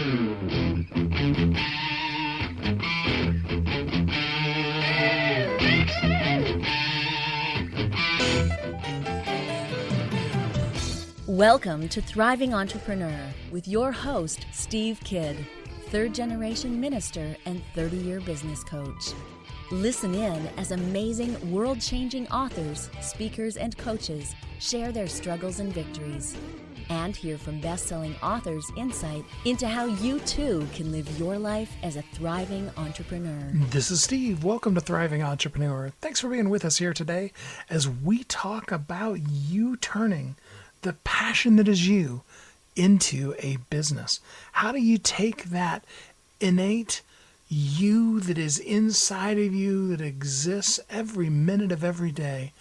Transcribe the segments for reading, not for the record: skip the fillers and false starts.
Welcome to Thriving Entrepreneur with your host, Steve Kidd, third-generation minister and 30-year business coach. Listen in as amazing, world-changing authors, speakers, and coaches share their struggles and victories. And hear from best-selling authors' insight into how you too can live your life as a thriving entrepreneur. This is Steve. Welcome to Thriving Entrepreneur. Thanks for being with us here today as we talk about you turning the passion that is you into a business. How do you take that innate you that is inside of you, that exists every minute of every day,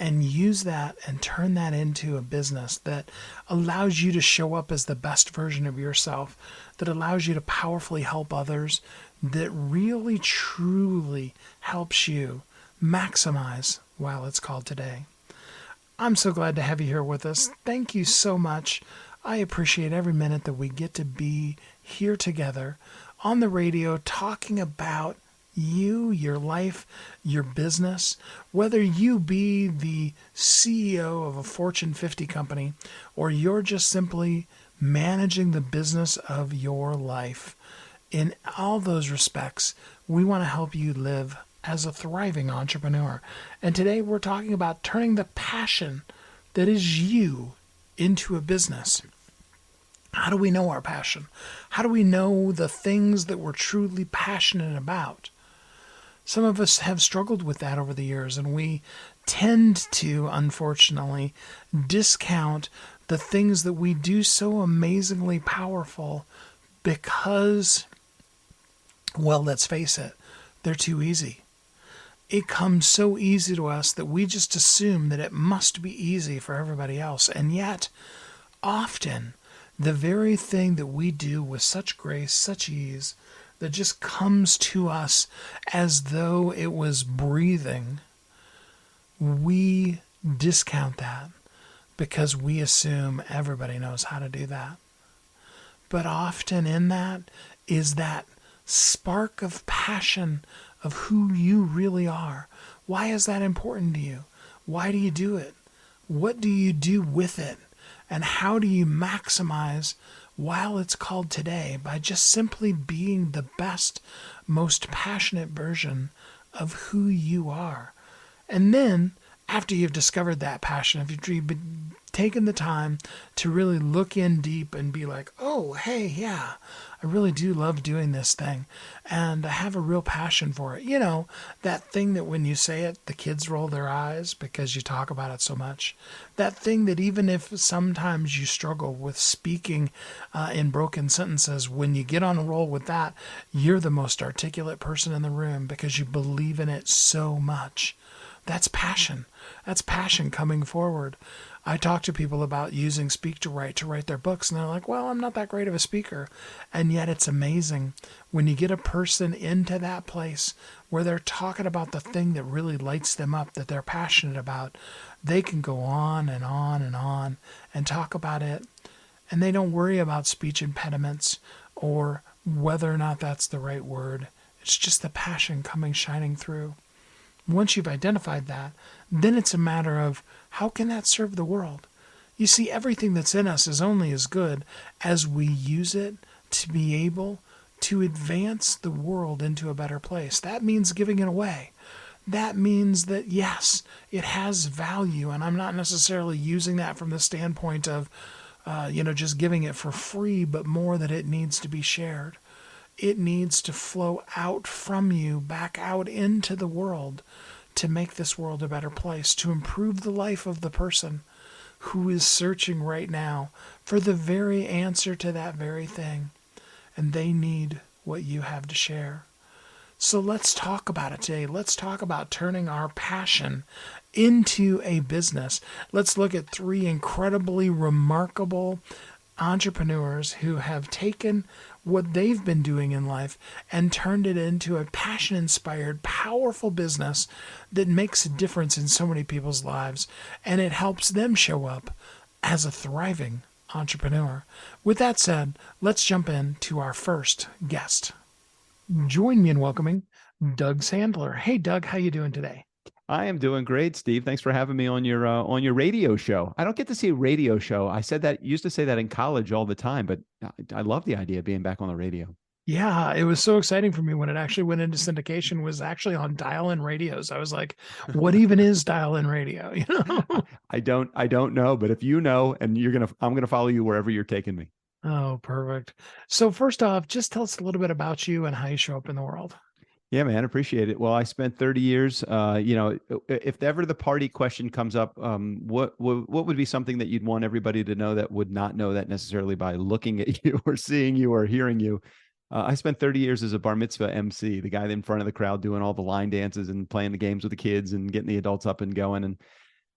and use that and turn that into a business that allows you to show up as the best version of yourself, that allows you to powerfully help others, that really truly helps you maximize while it's called today. I'm so glad to have you here with us. Thank you so much. I appreciate every minute that we get to be here together on the radio talking about you, your life, your business, whether you be the CEO of a Fortune 50 company or you're just simply managing the business of your life. In all those respects, we want to help you live as a thriving entrepreneur. And today we're talking about turning the passion that is you into a business. How do we know our passion? How do we know the things that we're truly passionate about? Some of us have struggled with that over the years, and we tend to, unfortunately, discount the things that we do so amazingly powerful because, well, let's face it, they're too easy. It comes so easy to us that we just assume that it must be easy for everybody else. And yet, often, the very thing that we do with such grace, such ease, that just comes to us as though it was breathing, we discount that because we assume everybody knows how to do that. But often in that is that spark of passion of who you really are. Why is that important to you? Why do you do it? What do you do with it? And how do you maximize while it's called today by just simply being the best, most passionate version of who you are? And then, after you've discovered that passion, if you've been taken the time to really look in deep and be like, oh, hey, yeah, I really do love doing this thing, and I have a real passion for it. You know, that thing that when you say it, the kids roll their eyes because you talk about it so much. That thing that even if sometimes you struggle with speaking in broken sentences, when you get on a roll with that, you're the most articulate person in the room because you believe in it so much. That's passion. That's passion coming forward. I talk to people about using Speak to write their books, and they're like, well, I'm not that great of a speaker. And yet it's amazing when you get a person into that place where they're talking about the thing that really lights them up, that they're passionate about. They can go on and on and on and talk about it, and they don't worry about speech impediments or whether or not that's the right word. It's just the passion shining through. Once you've identified that, then it's a matter of how can that serve the world? You see, everything that's in us is only as good as we use it to be able to advance the world into a better place. That means giving it away. That means that, yes, it has value, and I'm not necessarily using that from the standpoint of, just giving it for free, but more that it needs to be shared. It needs to flow out from you, back out into the world to make this world a better place, to improve the life of the person who is searching right now for the very answer to that very thing. And they need what you have to share. So let's talk about it today. Let's talk about turning our passion into a business. Let's look at 3 incredibly remarkable entrepreneurs who have taken what they've been doing in life and turned it into a passion-inspired, powerful business that makes a difference in so many people's lives, and it helps them show up as a thriving entrepreneur. With that said, let's jump into our first guest. Join me in welcoming Doug Sandler. Hey, Doug, how you doing today? I am doing great, Steve. Thanks for having me on your radio show. I don't get to see a radio show. I said that used to say that in college all the time, but I love the idea of being back on the radio. Yeah, it was so exciting for me when it actually went into syndication, was actually on dial-in radios. I was like, what even is dial-in radio? I don't know, but if you know, and I'm gonna follow you wherever you're taking me. Oh, perfect. So first off, just tell us a little bit about you and how you show up in the world. Yeah, man, appreciate it. Well, I spent 30 years. If ever the party question comes up, what would be something that you'd want everybody to know that would not know that necessarily by looking at you or seeing you or hearing you? I spent 30 years as a bar mitzvah MC, the guy in front of the crowd doing all the line dances and playing the games with the kids and getting the adults up and going. And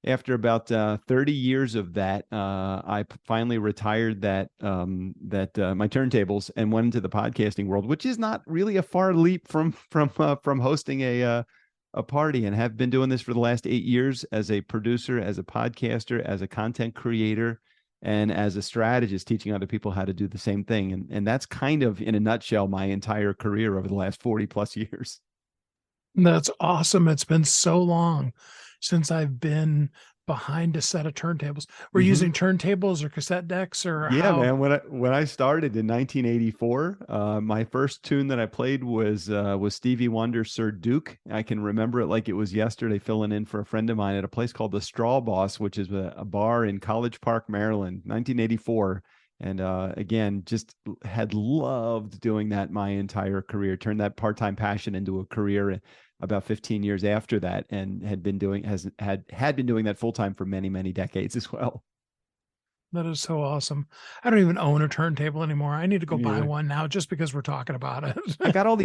after about 30 years of that, I finally retired my turntables and went into the podcasting world, which is not really a far leap from hosting a party, and have been doing this for the last 8 years as a producer, as a podcaster, as a content creator, and as a strategist, teaching other people how to do the same thing. And that's kind of, in a nutshell, my entire career over the last 40 plus years. That's awesome. It's been so long since I've been behind a set of turntables. We're using turntables or cassette decks or Yeah, how? man. When I started in 1984, my first tune that I played was Stevie Wonder's Sir Duke. I can remember it like it was yesterday, filling in for a friend of mine at a place called the Straw Boss, which is a bar in College Park, Maryland, 1984. And again, just had loved doing that my entire career. Turned that part-time passion into a career about 15 years after that, and had been doing that full-time for many, many decades as well. That is so awesome. I don't even own a turntable anymore. I need to go Me buy either. one now just because we're talking about it. I got all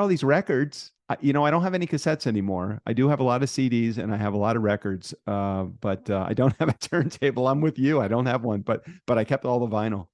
these records. I don't have any cassettes anymore. I do have a lot of CDs and I have a lot of records, but I don't have a turntable. I'm with you. I don't have one, but I kept all the vinyl.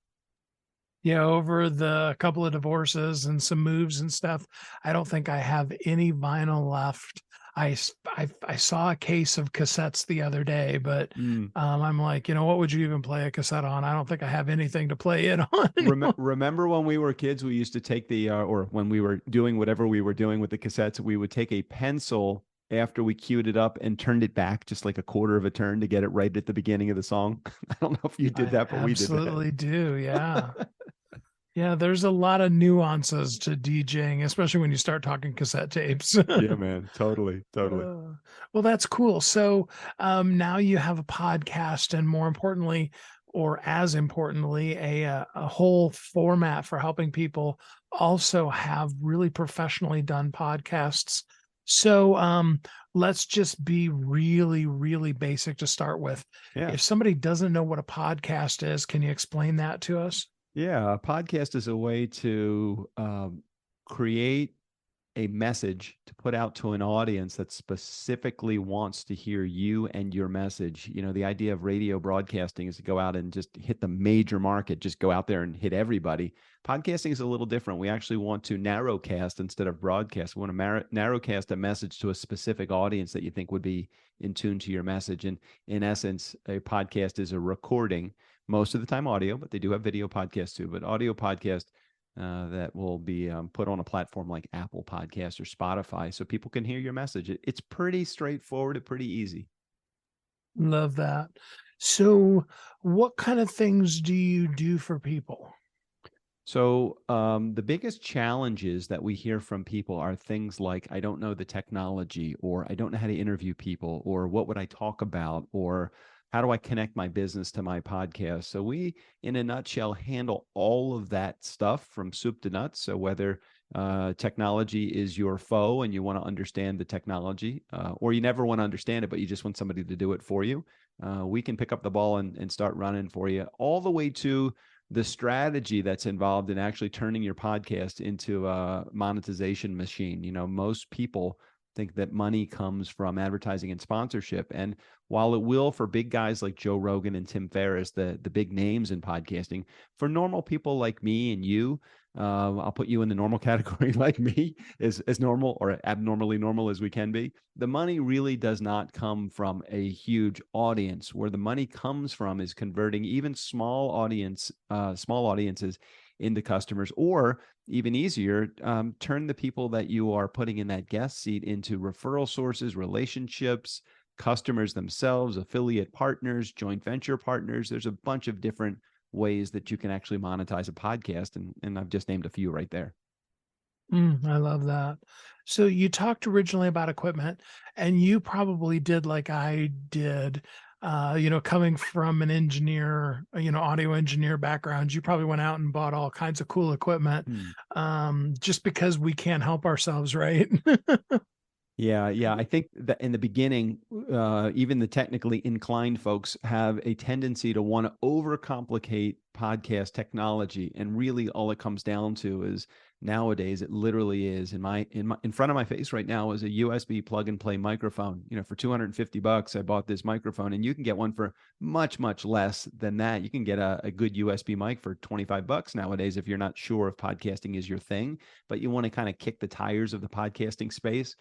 Yeah, over the couple of divorces and some moves and stuff, I don't think I have any vinyl left. I saw a case of cassettes the other day, but Mm. I'm like, what would you even play a cassette on? I don't think I have anything to play it on anymore. Remember when we were kids, we used to take or when we were doing whatever we were doing with the cassettes, we would take a pencil after we queued it up and turned it back just like a quarter of a turn to get it right at the beginning of the song. I don't know if you did that, but we did that. Absolutely do. Yeah. Yeah, there's a lot of nuances to DJing, especially when you start talking cassette tapes. Yeah, man. Totally. Well, that's cool. So now you have a podcast, and more importantly, or as importantly, a whole format for helping people also have really professionally done podcasts. So let's just be really, really basic to start with. Yeah. If somebody doesn't know what a podcast is, can you explain that to us? Yeah, a podcast is a way to create a message to put out to an audience that specifically wants to hear you and your message. The idea of radio broadcasting is to go out and just hit the major market, just go out there and hit everybody. Podcasting is a little different. We actually want to narrowcast instead of broadcast. We want to narrowcast a message to a specific audience that you think would be in tune to your message. And in essence, a podcast is a recording, most of the time audio, but they do have video podcasts too, but audio podcast that will be put on a platform like Apple Podcasts or Spotify so people can hear your message. It's pretty straightforward and pretty easy. Love that. So what kind of things do you do for people? So the biggest challenges that we hear from people are things like, I don't know the technology, or I don't know how to interview people, or what would I talk about, or how do I connect my business to my podcast? So we, in a nutshell, handle all of that stuff from soup to nuts. So whether technology is your foe and you want to understand the technology, or you never want to understand it, but you just want somebody to do it for you, we can pick up the ball and start running for you, all the way to the strategy that's involved in actually turning your podcast into a monetization machine. Most people think that money comes from advertising and sponsorship. And while it will for big guys like Joe Rogan and Tim Ferriss, the big names in podcasting, for normal people like me and you, I'll put you in the normal category like me, as normal or abnormally normal as we can be. The money really does not come from a huge audience. Where the money comes from is converting even small audiences into customers, or even easier, turn the people that you are putting in that guest seat into referral sources, relationships, customers themselves, affiliate partners, joint venture partners. There's a bunch of different ways that you can actually monetize a podcast. And I've just named a few right there. I love that. So you talked originally about equipment, and you probably did like I did, coming from an engineer, audio engineer background. You probably went out and bought all kinds of cool equipment, just because we can't help ourselves, right? Yeah. I think that in the beginning, even the technically inclined folks have a tendency to want to overcomplicate podcast technology, and really all it comes down to is nowadays it literally is in front of my face right now is a USB plug and play microphone. For $250, I bought this microphone, and you can get one for much, much less than that. You can get a good USB mic for $25 nowadays if you're not sure if podcasting is your thing, but you want to kind of kick the tires of the podcasting space.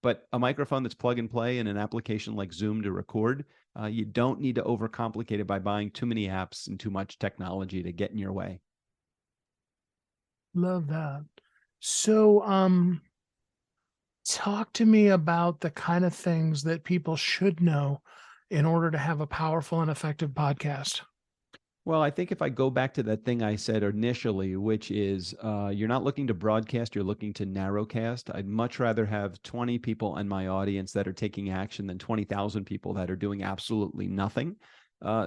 But a microphone that's plug and play in an application like Zoom to record, you don't need to overcomplicate it by buying too many apps and too much technology to get in your way. Love that. So, talk to me about the kind of things that people should know in order to have a powerful and effective podcast. Well, I think if I go back to that thing I said initially, which is you're not looking to broadcast, you're looking to narrowcast. I'd much rather have 20 people in my audience that are taking action than 20,000 people that are doing absolutely nothing.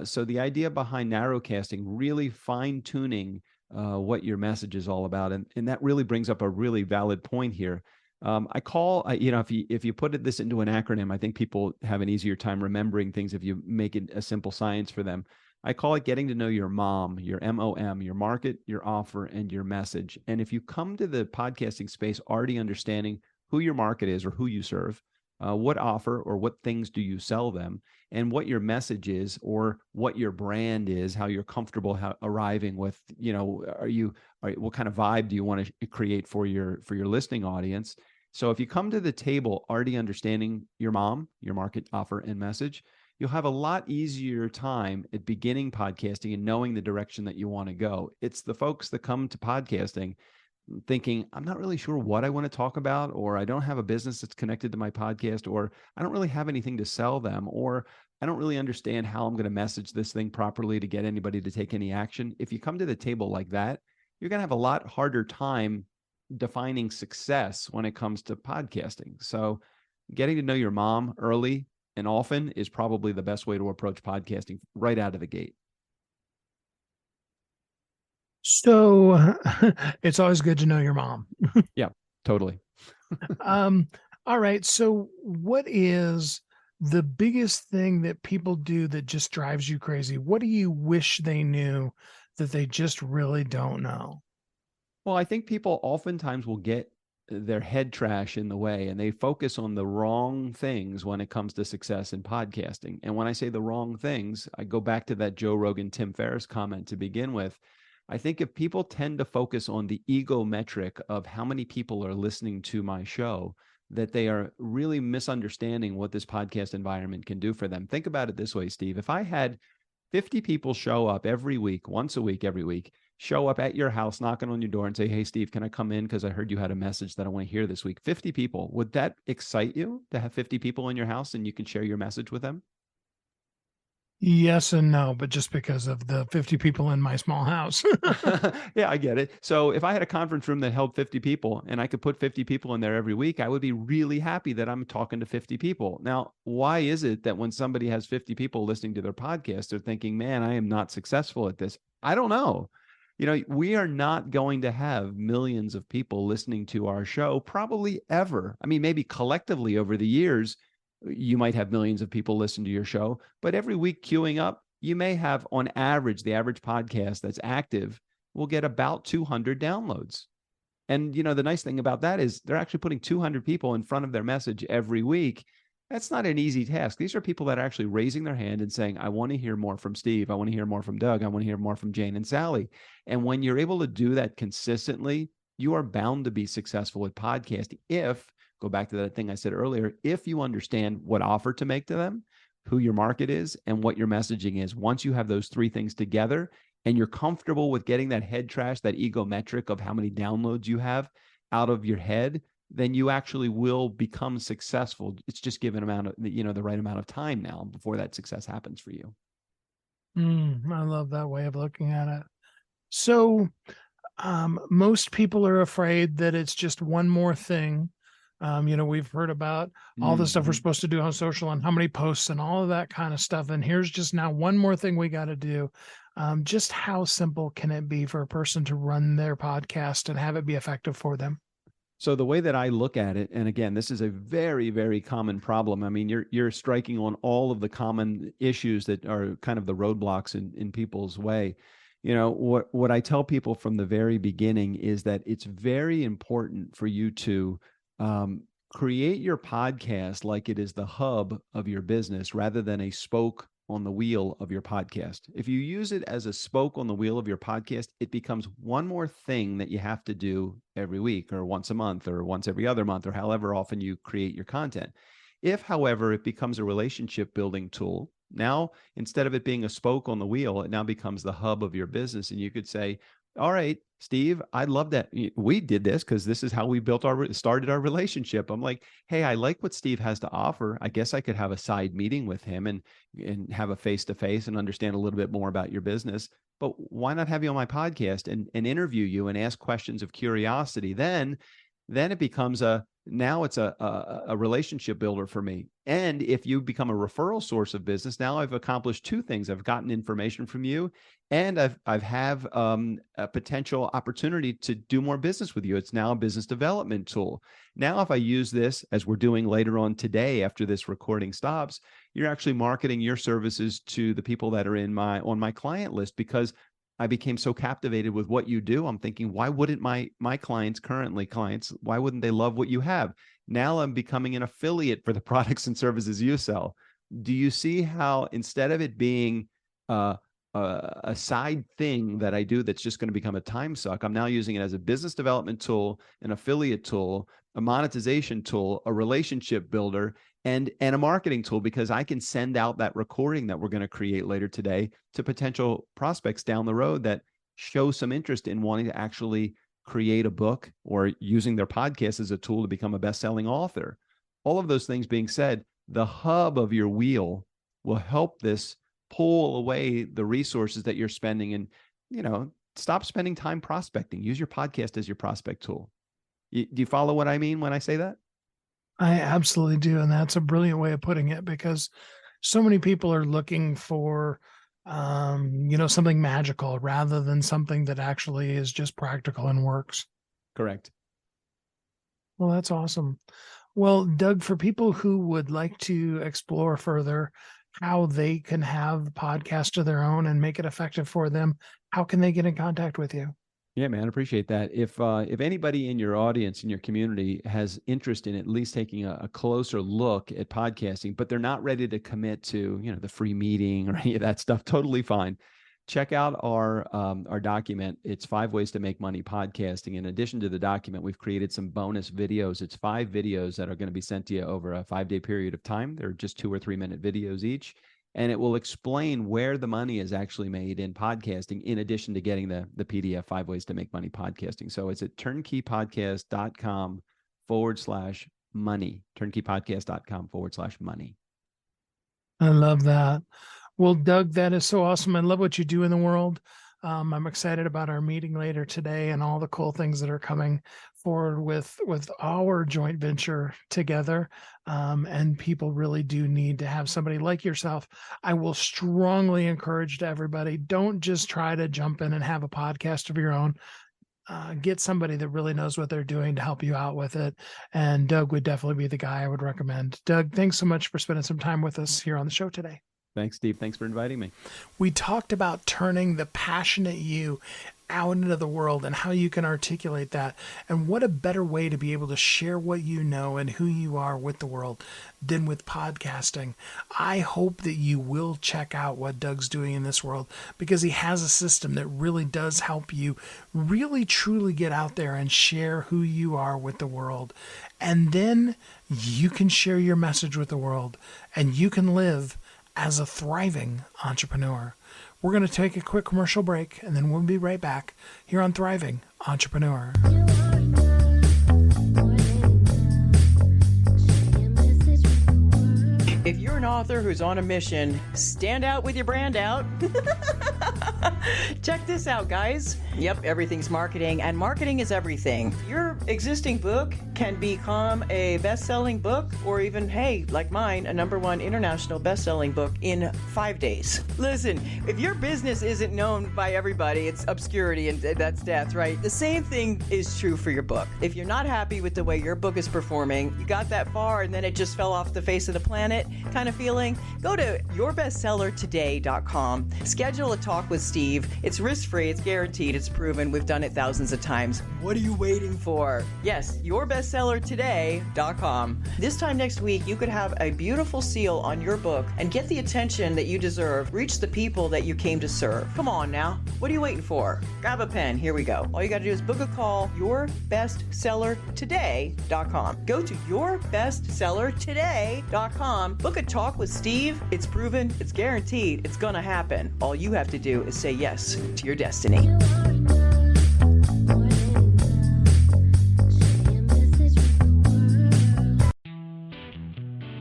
So the idea behind narrowcasting, really fine-tuning what your message is all about. And that really brings up a really valid point here. If you put this into an acronym, I think people have an easier time remembering things if you make it a simple science for them. I call it getting to know your MOM, your MOM, your market, your offer, and your message. And if you come to the podcasting space already understanding who your market is or who you serve, what offer or what things do you sell them, and what your message is or what your brand is, how you're comfortable arriving with, what kind of vibe do you want to create for your listening audience? So if you come to the table already understanding your MOM, your market, offer, and message, you'll have a lot easier time at beginning podcasting and knowing the direction that you want to go. It's the folks that come to podcasting thinking, I'm not really sure what I want to talk about, or I don't have a business that's connected to my podcast, or I don't really have anything to sell them, or I don't really understand how I'm going to message this thing properly to get anybody to take any action. If you come to the table like that, you're going to have a lot harder time defining success when it comes to podcasting. So getting to know your MOM early and often is probably the best way to approach podcasting right out of the gate. So it's always good to know your MOM. Yeah, totally. All right. So what is the biggest thing that people do that just drives you crazy? What do you wish they knew that they just really don't know? Well, I think people oftentimes will get their head trash in the way, and they focus on the wrong things when it comes to success in podcasting. And when I say the wrong things, I go back to that Joe Rogan, Tim Ferriss comment to begin with. I think if people tend to focus on the ego metric of how many people are listening to my show, that they are really misunderstanding what this podcast environment can do for them. Think about it this way, Steve. If I had 50 people show up every week, once a week, every week, show up at your house, knocking on your door and say, hey, Steve, can I come in? Because I heard you had a message that I want to hear this week. 50 people. Would that excite you to have 50 people in your house and you can share your message with them? Yes and no, but just because of the 50 people in my small house. Yeah, I get it. So if I had a conference room that held 50 people and I could put 50 people in there every week, I would be really happy that I'm talking to 50 people. Now, why is it that when somebody has 50 people listening to their podcast, they're thinking, man, I am not successful at this? I don't know. We are not going to have millions of people listening to our show, probably ever. I mean, maybe collectively over the years, you might have millions of people listen to your show, but every week queuing up, you may have on average, the average podcast that's active will get about 200 downloads. And, the nice thing about that is they're actually putting 200 people in front of their message every week. That's not an easy task. These are people that are actually raising their hand and saying, I want to hear more from Steve. I want to hear more from Doug. I want to hear more from Jane and Sally. And when you're able to do that consistently, you are bound to be successful at podcasting. Go back to that thing I said earlier, if you understand what offer to make to them, who your market is, and what your messaging is. Once you have those three things together and you're comfortable with getting that head trash, that ego metric of how many downloads you have out of your head, then you actually will become successful. It's just given amount of, the right amount of time now before that success happens for you. I love that way of looking at it. So most people are afraid that it's just one more thing. We've heard about all the stuff we're supposed to do on social and how many posts and all of that kind of stuff. And here's just now one more thing we got to do. Just how simple can it be for a person to run their podcast and have it be effective for them? So the way that I look at it, and again, this is a very, very common problem. I mean, you're striking on all of the common issues that are kind of the roadblocks in people's way. What I tell people from the very beginning is that it's very important for you to create your podcast like it is the hub of your business rather than a spoke on the wheel of your podcast. If you use it as a spoke on the wheel of your podcast, it becomes one more thing that you have to do every week or once a month or once every other month or however often you create your content. If, however, it becomes a relationship building tool, now instead of it being a spoke on the wheel, it now becomes the hub of your business. And you could say, all right, Steve, I love that we did this because this is how we started our relationship. I'm like, hey, I like what Steve has to offer. I guess I could have a side meeting with him and have a face-to-face and understand a little bit more about your business. But why not have you on my podcast and interview you and ask questions of curiosity? Then it becomes now it's a relationship builder for me. And if you become a referral source of business, now I've accomplished two things. I've gotten information from you, and I've have a potential opportunity to do more business with you. It's now a business development tool. Now, if I use this as we're doing later on today, after this recording stops, you're actually marketing your services to the people that are on my client list because I became so captivated with what you do. I'm thinking, why wouldn't my clients, why wouldn't they love what you have? Now I'm becoming an affiliate for the products and services you sell. Do you see how instead of it being a side thing that I do that's just going to become a time suck, I'm now using it as a business development tool, an affiliate tool, a monetization tool, a relationship builder, and a marketing tool, because I can send out that recording that we're going to create later today to potential prospects down the road that show some interest in wanting to actually create a book or using their podcast as a tool to become a best-selling author. All of those things being said, the hub of your wheel will help this pull away the resources that you're spending and, stop spending time prospecting. Use your podcast as your prospect tool. Do you follow what I mean when I say that? I absolutely do. And that's a brilliant way of putting it, because so many people are looking for, something magical rather than something that actually is just practical and works. Correct. Well, that's awesome. Well, Doug, for people who would like to explore further how they can have a podcast of their own and make it effective for them, how can they get in contact with you? Yeah, man, I appreciate that. If anybody in your audience, in your community has interest in at least taking a closer look at podcasting, but they're not ready to commit to, the free meeting or any of that stuff, totally fine. Check out our document. It's 5 ways to make money podcasting. In addition to the document, we've created some bonus videos. It's 5 videos that are going to be sent to you over a 5-day period of time. They're just 2 or 3 minute videos each. And it will explain where the money is actually made in podcasting, in addition to getting the PDF 5 ways to make money podcasting. So it's at turnkeypodcast.com/money, turnkeypodcast.com/money. I love that. Well, Doug, that is so awesome. I love what you do in the world. I'm excited about our meeting later today and all the cool things that are coming forward with our joint venture together. And people really do need to have somebody like yourself. I will strongly encourage to everybody, don't just try to jump in and have a podcast of your own. Get somebody that really knows what they're doing to help you out with it. And Doug would definitely be the guy I would recommend. Doug, thanks so much for spending some time with us here on the show today. Thanks, Steve. Thanks for inviting me. We talked about turning the passionate you out into the world and how you can articulate that. And what a better way to be able to share what you know and who you are with the world than with podcasting. I hope that you will check out what Doug's doing in this world, because he has a system that really does help you really truly get out there and share who you are with the world. And then you can share your message with the world, and you can live as a thriving entrepreneur. We're going to take a quick commercial break, and then we'll be right back here on Thriving Entrepreneur. If you're an author who's on a mission, stand out with your brand out. Check this out, guys. Yep, everything's marketing, and marketing is everything. Your existing book can become a best-selling book, or even, hey, like mine, a #1 international best-selling book in 5 days. Listen, if your business isn't known by everybody, it's obscurity, and that's death, right? The same thing is true for your book. If you're not happy with the way your book is performing, you got that far and then it just fell off the face of the planet kind of feeling, go to yourbestsellertoday.com. Schedule a talk with Steve. It's risk-free, it's guaranteed, it's proven. We've done it thousands of times. What are you waiting for? Yes, yourbestsellertoday.com. This time next week, you could have a beautiful seal on your book and get the attention that you deserve. Reach the people that you came to serve. Come on now. What are you waiting for? Grab a pen. Here we go. All you got to do is book a call, yourbestsellertoday.com. Go to yourbestsellertoday.com. Book a talk with Steve. It's proven, it's guaranteed, it's gonna happen. All you have to do is say yes to your destiny.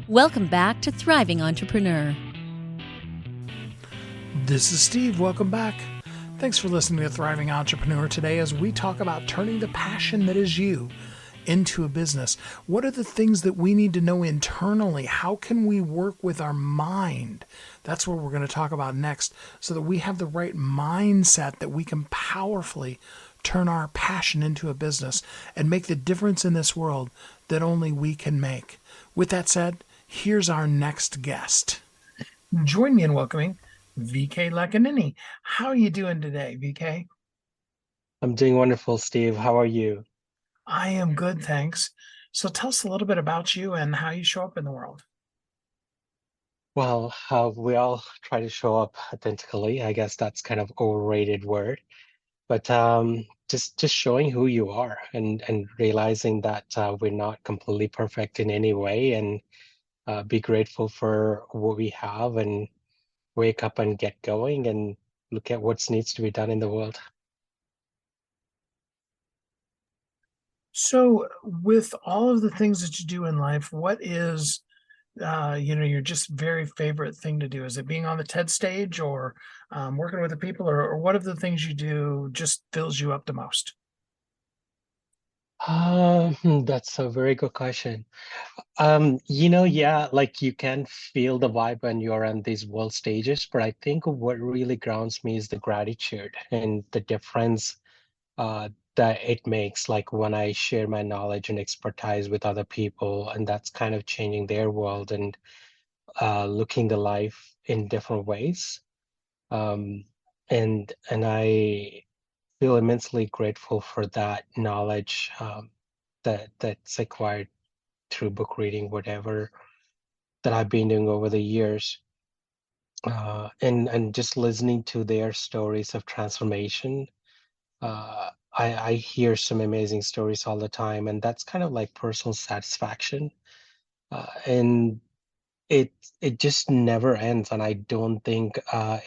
Welcome back to Thriving Entrepreneur. This is Steve. Welcome back. Thanks for listening to Thriving Entrepreneur today as we talk about turning the passion that is you into a business. What are the things that we need to know internally? How can we work with our mind? That's what we're going to talk about next, so that we have the right mindset that we can powerfully turn our passion into a business and make the difference in this world that only we can make. With that said, here's our next guest. Join me in welcoming VK Lekanini. How are you doing today, VK? I'm doing wonderful, Steve. How are you? I am good, thanks. So tell us a little bit about you and how you show up in the world. Well, we all try to show up authentically. I guess that's kind of overrated word, but just showing who you are and realizing that we're not completely perfect in any way, and be grateful for what we have and wake up and get going and look at what needs to be done in the world. So with all of the things that you do in life, what is, your just very favorite thing to do? Is it being on the TED stage, or working with the people, or what of the things you do just fills you up the most? That's a very good question. Yeah, like you can feel the vibe when you're on these world stages, but I think what really grounds me is the gratitude and the difference that it makes, like when I share my knowledge and expertise with other people, and that's kind of changing their world and looking the life in different ways. Um, and I feel immensely grateful for that knowledge that's acquired through book reading, whatever that I've been doing over the years. And just listening to their stories of transformation. I hear some amazing stories all the time, and that's kind of like personal satisfaction. And it it just never ends, and I don't think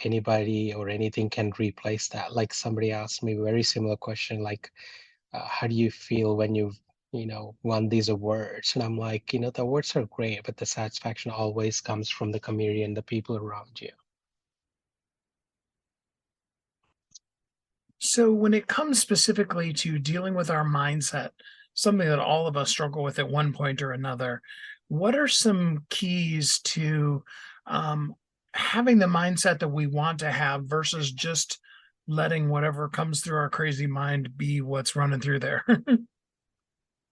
anybody or anything can replace that. Like somebody asked me a very similar question, like, how do you feel when you've, won these awards? And I'm like, the awards are great, but the satisfaction always comes from the community and the people around you. So when it comes specifically to dealing with our mindset, something that all of us struggle with at one point or another, what are some keys to um, having the mindset that we want to have versus just letting whatever comes through our crazy mind be what's running through there?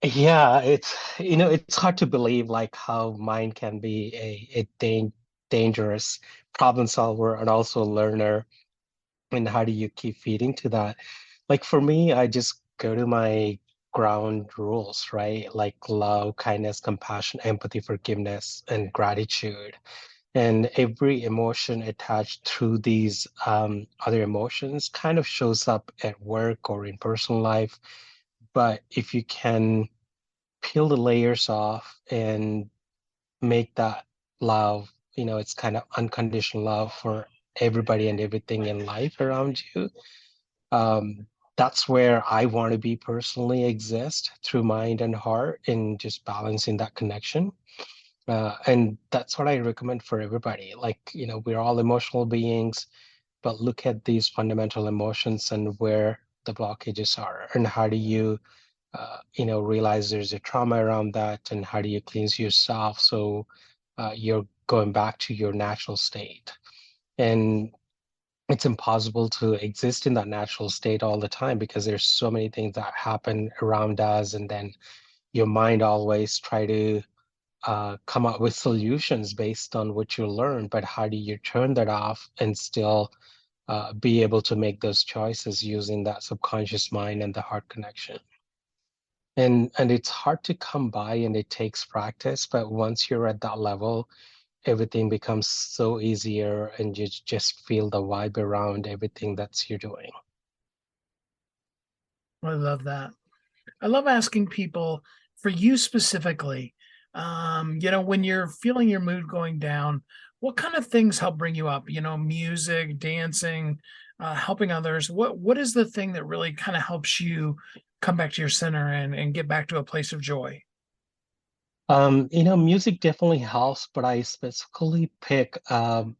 Yeah, it's hard to believe like how mind can be a thing dangerous problem solver and also a learner. And how do you keep feeding to that? Like for me, I just go to my ground rules, right? Like love, kindness, compassion, empathy, forgiveness, and gratitude. And every emotion attached through these other emotions kind of shows up at work or in personal life. But if you can peel the layers off and make that love, it's kind of unconditional love for everybody and everything in life around you. Um, that's where I want to be personally exist through mind and heart and just balancing that connection. And that's what I recommend for everybody. Like, we're all emotional beings, but look at these fundamental emotions and where the blockages are, and how do you, realize there's a trauma around that, and how do you cleanse yourself so you're going back to your natural state. And it's impossible to exist in that natural state all the time because there's so many things that happen around us, and then your mind always try to come up with solutions based on what you learn, but how do you turn that off and still be able to make those choices using that subconscious mind and the heart connection? And it's hard to come by, and it takes practice, but once you're at that level, everything becomes so easier, and you just feel the vibe around everything that's you're doing. I love that. I love asking people, for you specifically, when you're feeling your mood going down, what kind of things help bring you up? Music, dancing, helping others. What is the thing that really kind of helps you come back to your center and get back to a place of joy? Music definitely helps, but I specifically pick some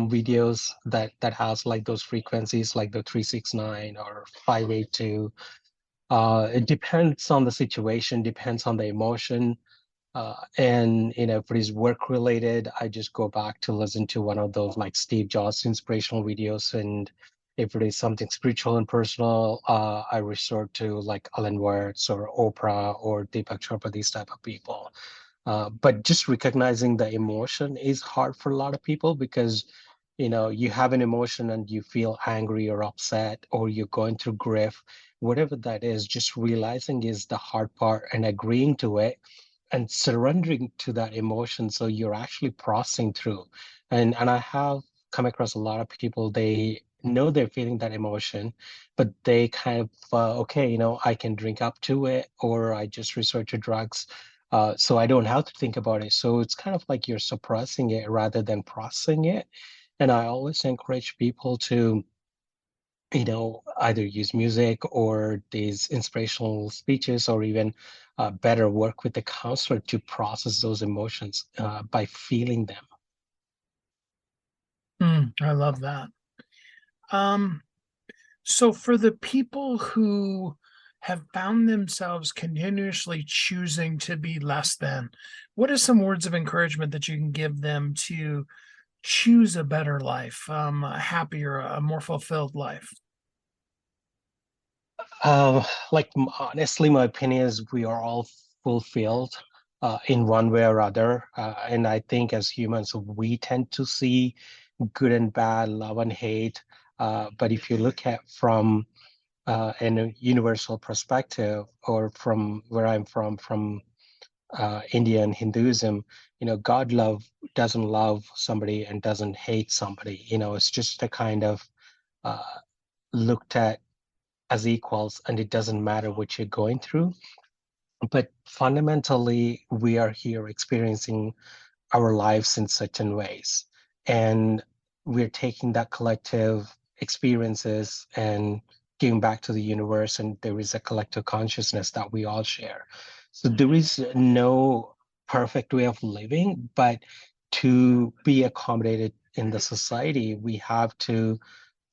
videos that has like those frequencies, like the 369 or 582. It depends on the situation, depends on the emotion. And if it is work related, I just go back to listen to one of those like Steve Jobs inspirational videos. And if it is something spiritual and personal, I resort to like Alan Watts or Oprah or Deepak Chopra, these type of people. But just recognizing the emotion is hard for a lot of people because you have an emotion and you feel angry or upset, or you're going through grief, whatever that is. Just realizing is the hard part, and agreeing to it and surrendering to that emotion, so you're actually processing through. And I have come across a lot of people, they know they're feeling that emotion, but they kind of okay, I can drink up to it, or I just resort to drugs, so I don't have to think about it. So it's kind of like you're suppressing it rather than processing it. And I always encourage people to either use music or these inspirational speeches, or even better work with the counselor to process those emotions by feeling them. I love that. Um, so for the people who have found themselves continuously choosing to be less than, what are some words of encouragement that you can give them to choose a better life, a happier, a more fulfilled life? Honestly, my opinion is we are all fulfilled in one way or other. And I think as humans, we tend to see good and bad, love and hate. But if you look at from in a universal perspective, or from where I'm from India and Hinduism, God doesn't love somebody and doesn't hate somebody. It's just a kind of uh, looked at as equals, and it doesn't matter what you're going through. But fundamentally, we are here experiencing our lives in certain ways. And we're taking that collective experiences and giving back to the universe. And there is a collective consciousness that we all share. So there is no perfect way of living, but to be accommodated in the society, we have to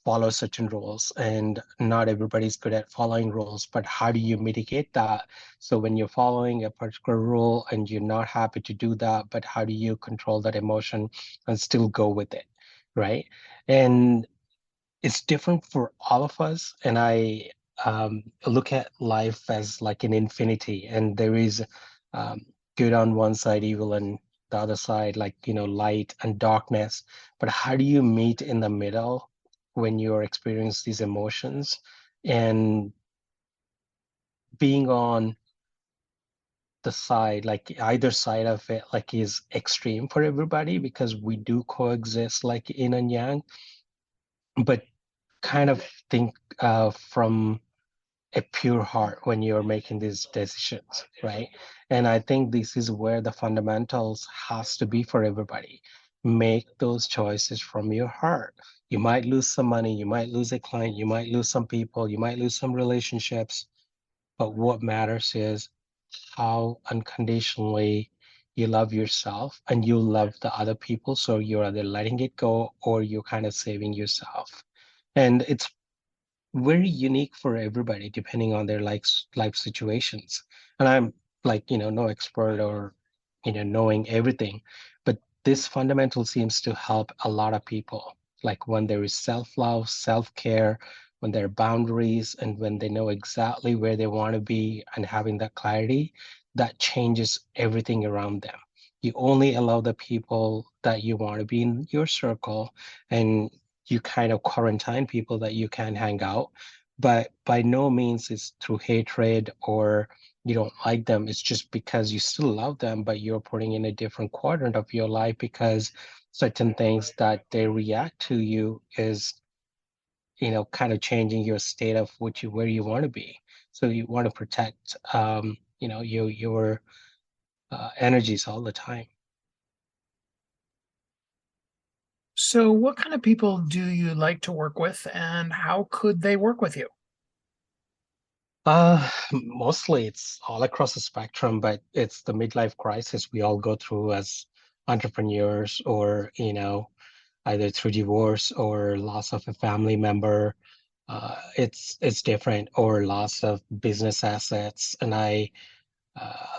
follow certain rules, and not everybody's good at following rules. But how do you mitigate that? So when you're following a particular rule and you're not happy to do that, but how do you control that emotion and still go with it, right? And it's different for all of us. And I look at life as like an infinity, and there is um, good on one side, evil on the other side, like, light and darkness. But how do you meet in the middle when you're experiencing these emotions? And being on the side, like either side of it, like is extreme for everybody because we do coexist like yin and yang, but kind of think from a pure heart when you're making these decisions, right? And I think this is where the fundamentals has to be for everybody. Make those choices from your heart. You might lose some money, you might lose a client, you might lose some people, you might lose some relationships, but what matters is how unconditionally you love yourself and you love the other people. So you're either letting it go or you're kind of saving yourself. And it's very unique for everybody depending on their life situations. And I'm like, no expert or, knowing everything, but this fundamental seems to help a lot of people. Like when there is self-love, self-care, when there are boundaries, and when they know exactly where they want to be and having that clarity, that changes everything around them. You only allow the people that you want to be in your circle, and you kind of quarantine people that you can hang out, but by no means it's through hatred or you don't like them. It's just because you still love them, but you're putting in a different quadrant of your life because certain things that they react to you is, kind of changing your state of where you want to be. So you want to protect, your energies all the time. So, what kind of people do you like to work with, and how could they work with you? Mostly it's all across the spectrum, but it's the midlife crisis we all go through as entrepreneurs or, either through divorce or loss of a family member. It's different, or loss of business assets. And I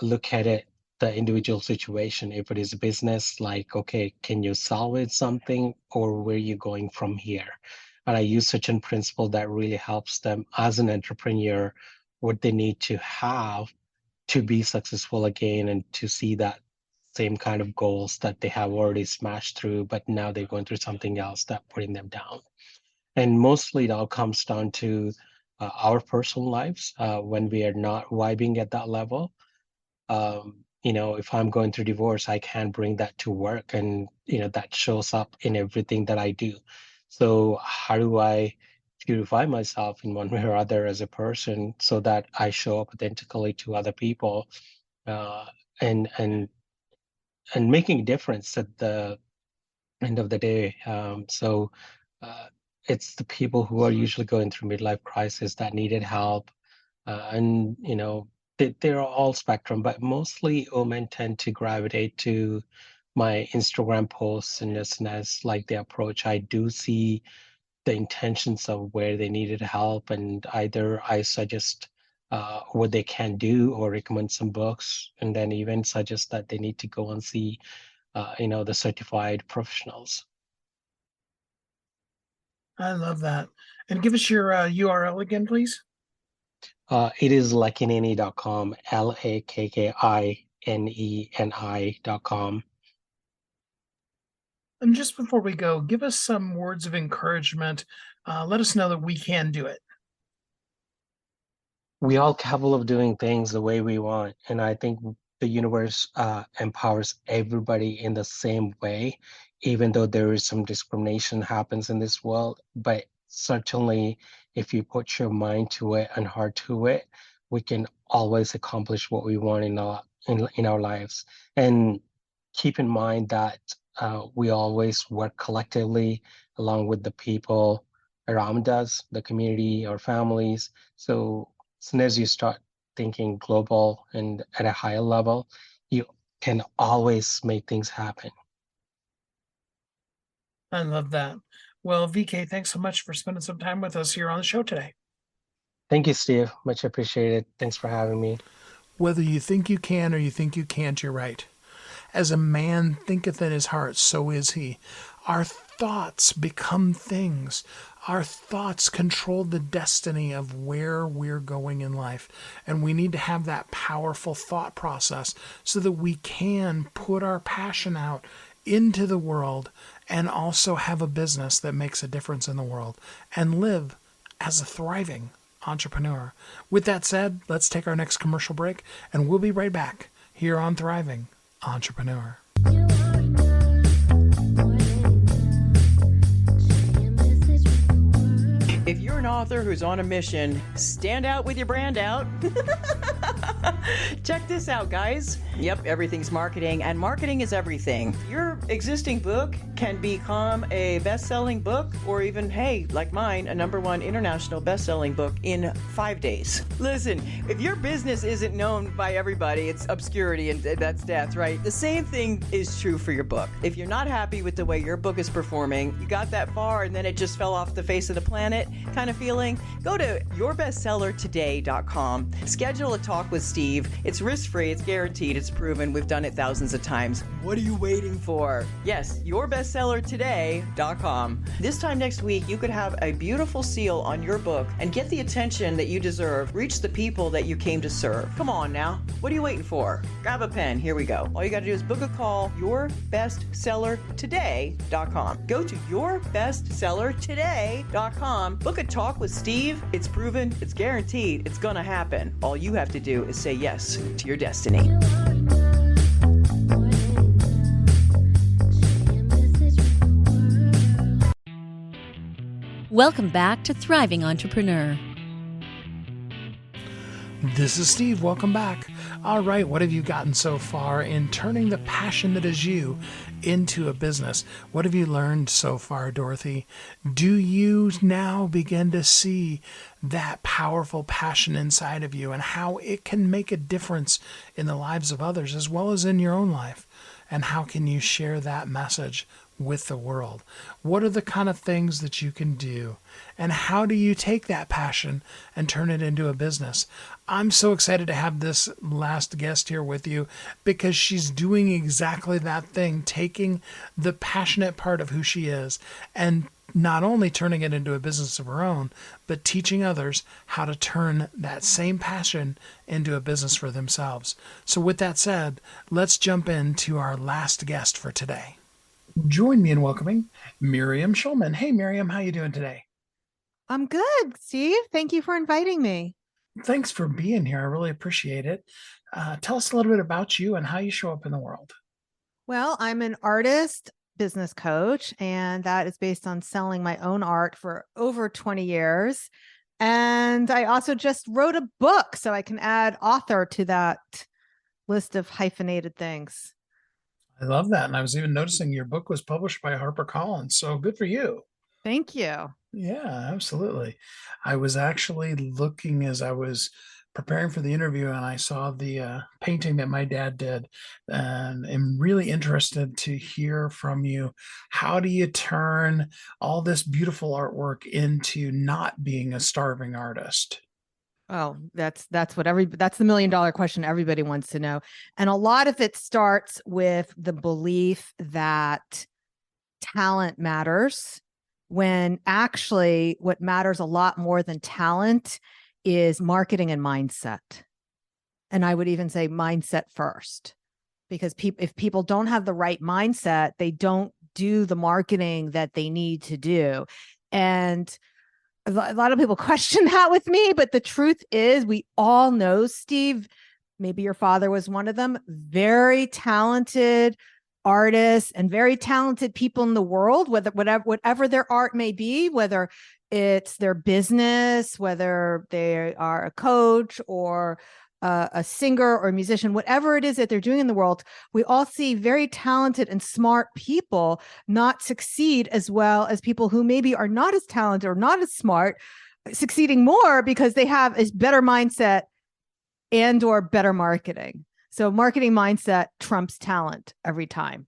look at it, the individual situation. If it is a business, like, okay, can you salvage something or where are you going from here? And I use certain principle that really helps them as an entrepreneur, what they need to have to be successful again and to see that same kind of goals that they have already smashed through, but now they're going through something else that putting them down. And mostly it all comes down to our personal lives when we are not vibing at that level. If I'm going through divorce, I can bring that to work, and that shows up in everything that I do. So how do I purify myself in one way or other as a person so that I show up authentically to other people, uh, and making a difference at the end of the day. So uh, it's the people who are usually going through midlife crisis that needed help, and they're all spectrum, but mostly women tend to gravitate to my Instagram posts, and as like the approach, I do see the intentions of where they needed help, and either I suggest what they can do or recommend some books, and then even suggest that they need to go and see, the certified professionals. I love that. And give us your URL again, please. It is lakkineni.com, LAKKINENI.com. And just before we go, give us some words of encouragement. Let us know that we can do it. We all capable of doing things the way we want, and I think the universe empowers everybody in the same way, even though there is some discrimination happens in this world. But certainly if you put your mind to it and heart to it, we can always accomplish what we want in our lives. And keep in mind that we always work collectively along with the people around us, the community, our families. So as soon as you start thinking global and at a higher level, you can always make things happen. I love that. Well, VK, thanks so much for spending some time with us here on the show today. Thank you, Steve. Much appreciated. Thanks for having me. Whether you think you can or you think you can't, you're right. As a man thinketh in his heart, so is he. Our thoughts become things. Our thoughts control the destiny of where we're going in life. And we need to have that powerful thought process so that we can put our passion out into the world and also have a business that makes a difference in the world and live as a thriving entrepreneur. With that said, let's take our next commercial break and we'll be right back here on Thriving Entrepreneur. If you're an author who's on a mission, stand out with your brand out. Check this out, guys. Yep, everything's marketing, and marketing is everything. Your existing book can become a best-selling book, or even, hey, like mine, a #1 international best-selling book in 5 days. Listen, if your business isn't known by everybody, it's obscurity, and that's death, right? The same thing is true for your book. If you're not happy with the way your book is performing, you got that far and then it just fell off the face of the planet kind of feeling, go to yourbestsellertoday.com. Schedule a talk with Steve. It's risk-free, it's guaranteed, it's proven. We've done it thousands of times. What are you waiting for? Yes, yourbestsellertoday.com. This time next week, you could have a beautiful seal on your book and get the attention that you deserve. Reach the people that you came to serve. Come on now. What are you waiting for? Grab a pen. Here we go. All you got to do is book a call, yourbestsellertoday.com. Go to yourbestsellertoday.com. Book a talk with Steve. It's proven, it's guaranteed, it's gonna happen. All you have to do is say yes to your destiny. Welcome back to Thriving Entrepreneur. This is Steve. Welcome back. All right, what have you gotten so far in turning the passion that is you into a business? What have you learned so far, Dorothy? Do you now begin to see that powerful passion inside of you and how it can make a difference in the lives of others as well as in your own life? And how can you share that message with the world? What are the kind of things that you can do? And how do you take that passion and turn it into a business? I'm so excited to have this last guest here with you because she's doing exactly that thing, taking the passionate part of who she is and not only turning it into a business of her own, but teaching others how to turn that same passion into a business for themselves. So with that said, let's jump into our last guest for today. Join me in welcoming Miriam Schulman. Hey, Miriam, how you doing today? I'm good, Steve. Thank you for inviting me. Thanks for being here. I really appreciate it. Tell us a little bit about you and how you show up in the world. Well, I'm an artist, business coach, and that is based on selling my own art for over 20 years. And I also just wrote a book, so I can add author to that list of hyphenated things. I love that. And I was even noticing your book was published by HarperCollins. So good for you. Thank you. Yeah, absolutely. I was actually looking as I was preparing for the interview and I saw the painting that my dad did and am really interested to hear from you. How do you turn all this beautiful artwork into not being a starving artist? Oh, that's the $1 million question everybody wants to know. And a lot of it starts with the belief that talent matters, when actually what matters a lot more than talent is marketing and mindset. And I would even say mindset first, because if people don't have the right mindset, they don't do the marketing that they need to do. And a lot of people question that with me, but the truth is we all know, Steve, maybe your father was one of them, very talented artists and very talented people in the world, whatever their art may be, whether it's their business, whether they are a coach or a singer or a musician, whatever it is that they're doing in the world, we all see very talented and smart people not succeed as well as people who maybe are not as talented or not as smart, succeeding more because they have a better mindset and or better marketing. So marketing mindset trumps talent every time.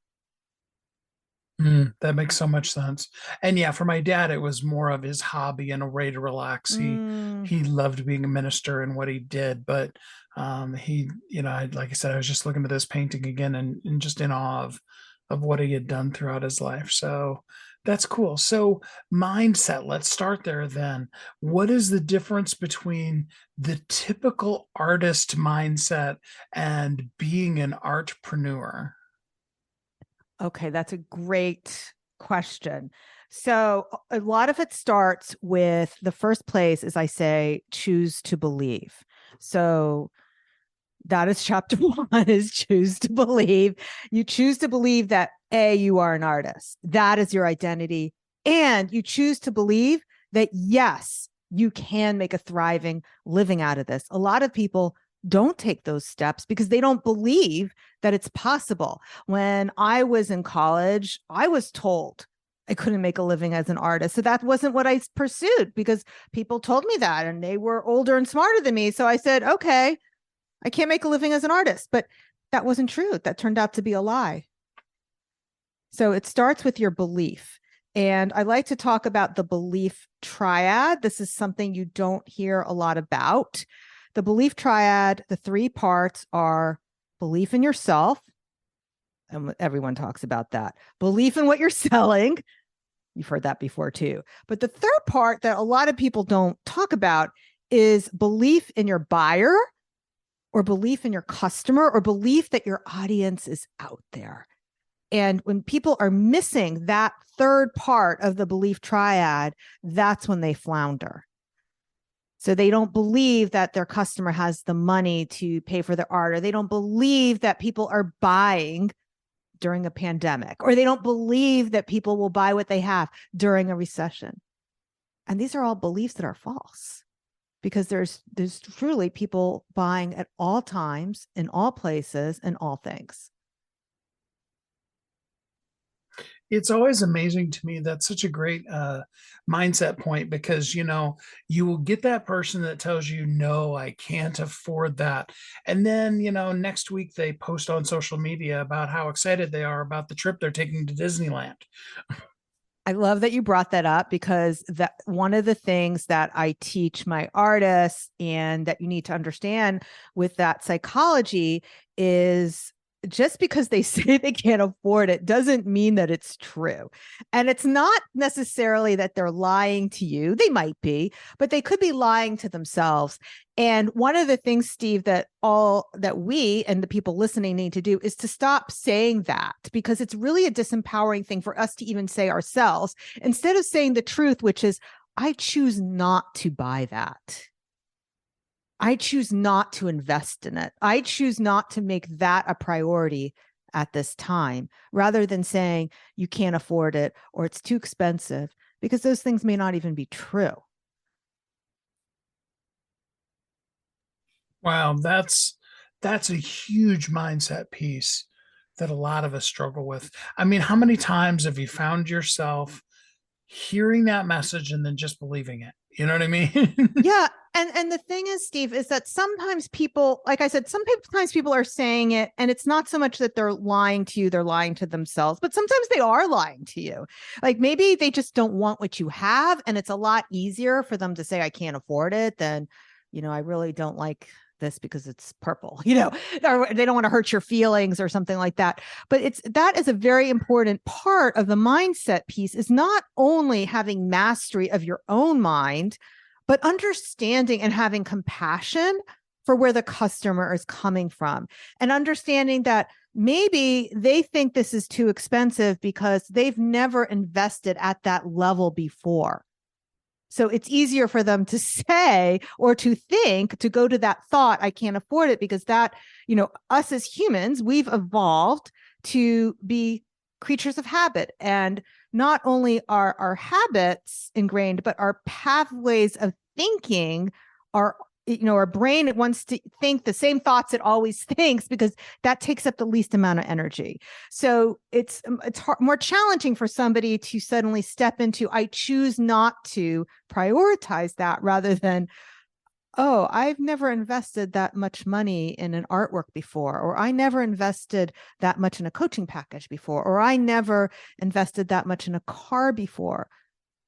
That makes so much sense. And yeah, for my dad, it was more of his hobby and a way to relax. He loved being a minister and what he did, but he, like I said, I was just looking at this painting again and just in awe of what he had done throughout his life. So That's cool. So, mindset, let's start there then. What is the difference between the typical artist mindset and being an artpreneur? Okay, that's a great question. So, a lot of it starts with the first place, as I say, choose to believe. So, that is chapter one is choose to believe. You choose to believe that A, you are an artist. That is your identity. And you choose to believe that, yes, you can make a thriving living out of this. A lot of people don't take those steps because they don't believe that it's possible. When I was in college, I was told I couldn't make a living as an artist. So that wasn't what I pursued because people told me that and they were older and smarter than me. So I said, okay, I can't make a living as an artist, but that wasn't true. That turned out to be a lie. So it starts with your belief. And I like to talk about the belief triad. This is something you don't hear a lot about. The belief triad, the three parts are belief in yourself. And everyone talks about that. Belief in what you're selling. You've heard that before too. But the third part that a lot of people don't talk about is belief in your buyer, or belief in your customer, or belief that your audience is out there. And when people are missing that third part of the belief triad, that's when they flounder. So they don't believe that their customer has the money to pay for their art, or they don't believe that people are buying during a pandemic, or they don't believe that people will buy what they have during a recession. And these are all beliefs that are false, because there's truly people buying at all times, in all places, and all things. It's always amazing to me. That's such a great mindset point because, you will get that person that tells you, no, I can't afford that. And then, next week they post on social media about how excited they are about the trip they're taking to Disneyland. I love that you brought that up, because that one of the things that I teach my artists and that you need to understand with that psychology is, just because they say they can't afford it doesn't mean that it's true. And it's not necessarily that they're lying to you. They might be, but they could be lying to themselves. And one of the things, Steve, that we and the people listening need to do is to stop saying that, because it's really a disempowering thing for us to even say ourselves, instead of saying the truth, which is, I choose not to buy that. I choose not to invest in it. I choose not to make that a priority at this time, rather than saying you can't afford it or it's too expensive, because those things may not even be true. Wow, that's a huge mindset piece that a lot of us struggle with. I mean, how many times have you found yourself hearing that message and then just believing it? You know what I mean? Yeah. And the thing is, Steve, is that sometimes people, like I said, sometimes people are saying it, and it's not so much that they're lying to you, they're lying to themselves, but sometimes they are lying to you. Like maybe they just don't want what you have. And it's a lot easier for them to say, I can't afford it, than, I really don't like this because it's purple, or they don't want to hurt your feelings or something like that. But that is a very important part of the mindset piece, is not only having mastery of your own mind, but understanding and having compassion for where the customer is coming from, and understanding that maybe they think this is too expensive because they've never invested at that level before. So it's easier for them to say, or to think, to go to that thought, I can't afford it, because that, us as humans, we've evolved to be creatures of habit. And not only are our habits ingrained, but our pathways of thinking are, our brain wants to think the same thoughts it always thinks, because that takes up the least amount of energy. So it's more challenging for somebody to suddenly step into, I choose not to prioritize that, rather than, oh, I've never invested that much money in an artwork before, or I never invested that much in a coaching package before, or I never invested that much in a car before.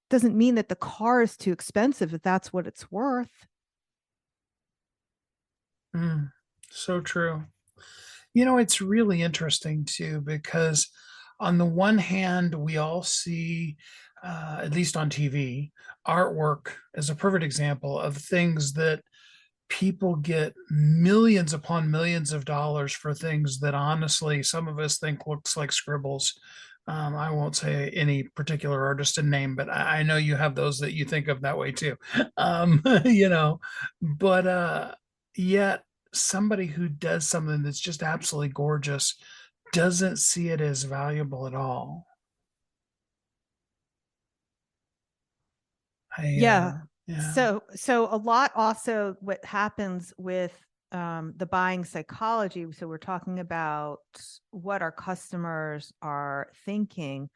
Doesn't mean that the car is too expensive if that's what it's worth. So true. It's really interesting too, because on the one hand, we all see, at least on TV, artwork as a perfect example of things that people get millions upon millions of dollars for things that honestly some of us think looks like scribbles. I won't say any particular artist and name, but I know you have those that you think of that way too. You know, but yet somebody who does something that's just absolutely gorgeous doesn't see it as valuable at all. Yeah. Yeah. So a lot also what happens with the buying psychology. So we're talking about what our customers are thinking.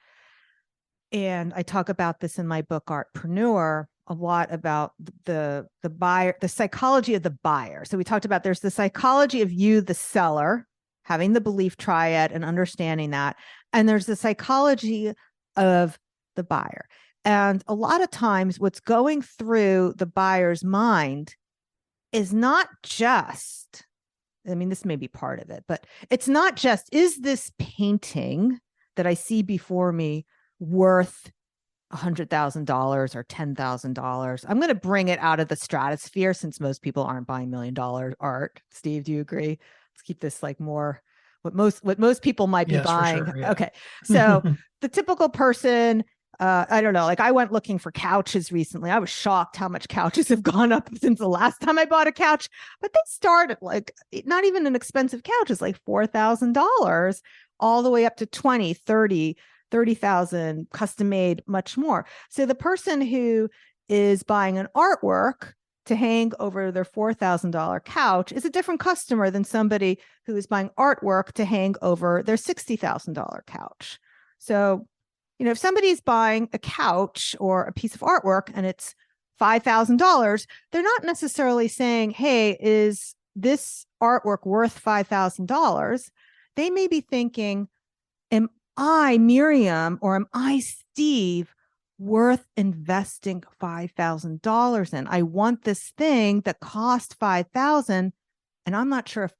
And I talk about this in my book, Artpreneur, a lot about the buyer, the psychology of the buyer. So we talked about there's the psychology of you, the seller, having the belief triad and understanding that. And there's the psychology of the buyer. And a lot of times what's going through the buyer's mind is not just, I mean, this may be part of it, but it's not just, is this painting that I see before me worth $100,000 or $10,000? I'm going to bring it out of the stratosphere since most people aren't buying $1 million art. Steve, do you agree? Let's keep this like more what most people might be buying. Sure, yeah. Okay. So the typical person, I don't know, like I went looking for couches recently. I was shocked how much couches have gone up since the last time I bought a couch, but they start at like not even an expensive couch is like $4,000 all the way up to 20, 30,000 custom made, much more. So the person who is buying an artwork to hang over their $4,000 couch is a different customer than somebody who is buying artwork to hang over their $60,000 couch. So, you know, if somebody's buying a couch or a piece of artwork and it's $5,000, they're not necessarily saying, hey, is this artwork worth $5,000? They may be thinking, am I, Miriam, or am I, Steve, worth investing $5,000 in? I want this thing that cost $5,000, and I'm not sure if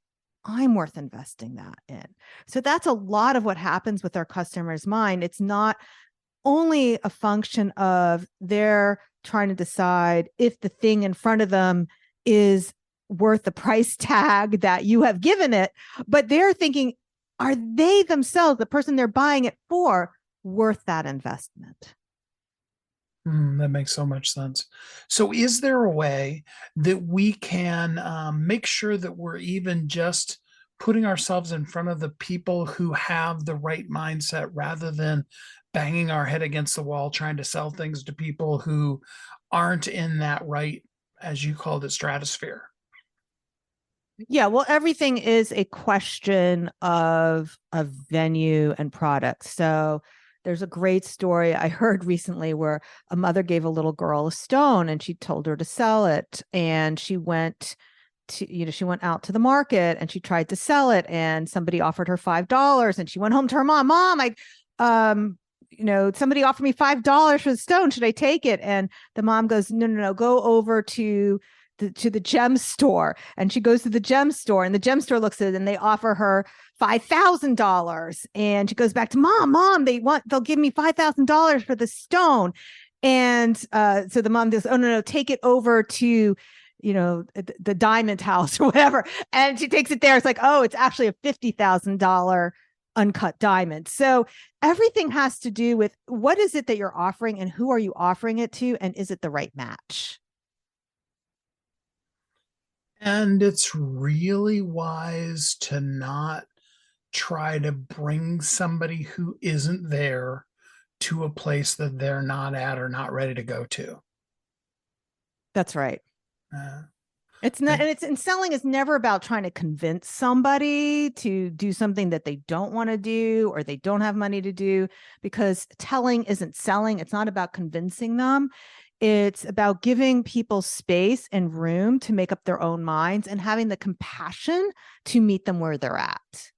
I'm worth investing that in. So that's a lot of what happens with our customer's mind. It's not only a function of they're trying to decide if the thing in front of them is worth the price tag that you have given it, but they're thinking, are they themselves, the person they're buying it for, worth that investment? That makes so much sense. So is there a way that we can make sure that we're even just putting ourselves in front of the people who have the right mindset rather than banging our head against the wall trying to sell things to people who aren't in that right, as you called it, stratosphere? Yeah, well, everything is a question of venue and product. So there's a great story I heard recently where a mother gave a little girl a stone and she told her to sell it. And she went out to the market and she tried to sell it and somebody offered her $5 and she went home to her mom. Somebody offered me $5 for the stone. Should I take it? And the mom goes, no, go over to the gem store. And she goes to the gem store and the gem store looks at it and they offer her $5,000. And she goes back to mom, they'll give me $5,000 for the stone. And so the mom goes, oh, no, take it over to, the diamond house or whatever. And she takes it there. It's like, oh, it's actually a $50,000 uncut diamond. So everything has to do with what is it that you're offering and who are you offering it to? And is it the right match? And it's really wise to not try to bring somebody who isn't there to a place that they're not at or not ready to go to. That's right. It's not, and selling is never about trying to convince somebody to do something that they don't want to do or they don't have money to do, because telling isn't selling. It's not about convincing them. It's about giving people space and room to make up their own minds and having the compassion to meet them where they're at.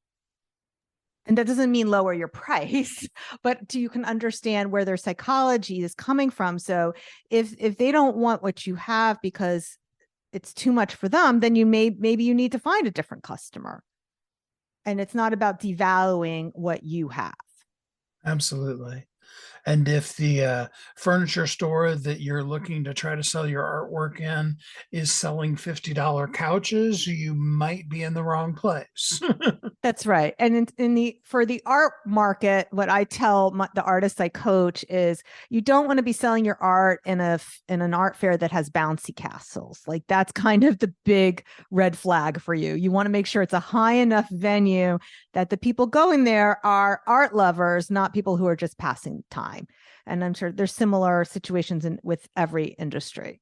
And that doesn't mean lower your price, but you can understand where their psychology is coming from. So if they don't want what you have because it's too much for them, then maybe you need to find a different customer. And it's not about devaluing what you have. Absolutely. And if the furniture store that you're looking to try to sell your artwork in is selling $50 couches, you might be in the wrong place. That's right. And in the for the art market, what I tell the artists I coach is you don't want to be selling your art in an art fair that has bouncy castles. Like that's kind of the big red flag for you. You want to make sure it's a high enough venue that the people going there are art lovers, not people who are just passing time. And I'm sure there's similar situations with every industry.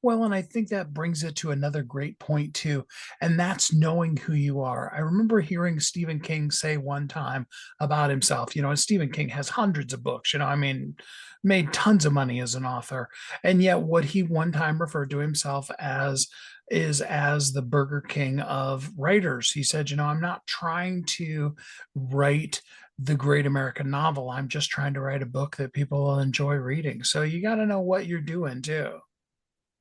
Well, and I think that brings it to another great point too, and that's knowing who you are. I remember hearing Stephen King say one time about himself, and Stephen King has hundreds of books, I mean, made tons of money as an author. And yet what he one time referred to himself as is as the Burger King of writers. He said, I'm not trying to write the great American novel. I'm just trying to write a book that people will enjoy reading. So you got to know what you're doing too.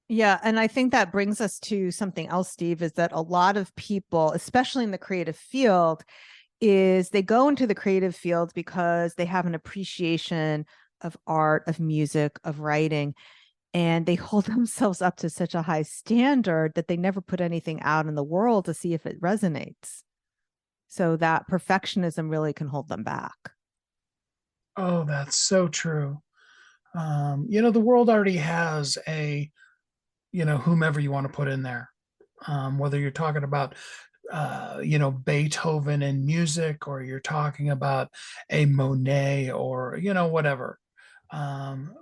Yeah. And I think that brings us to something else, Steve, is that a lot of people, especially in the creative field, is they go into the creative field because they have an appreciation of art, of music, of writing, and they hold themselves up to such a high standard that they never put anything out in the world to see if it resonates. So that perfectionism really can hold them back. Oh, that's so true. The world already has whomever you want to put in there. Whether you're talking about, Beethoven and music, or you're talking about a Monet or, whatever.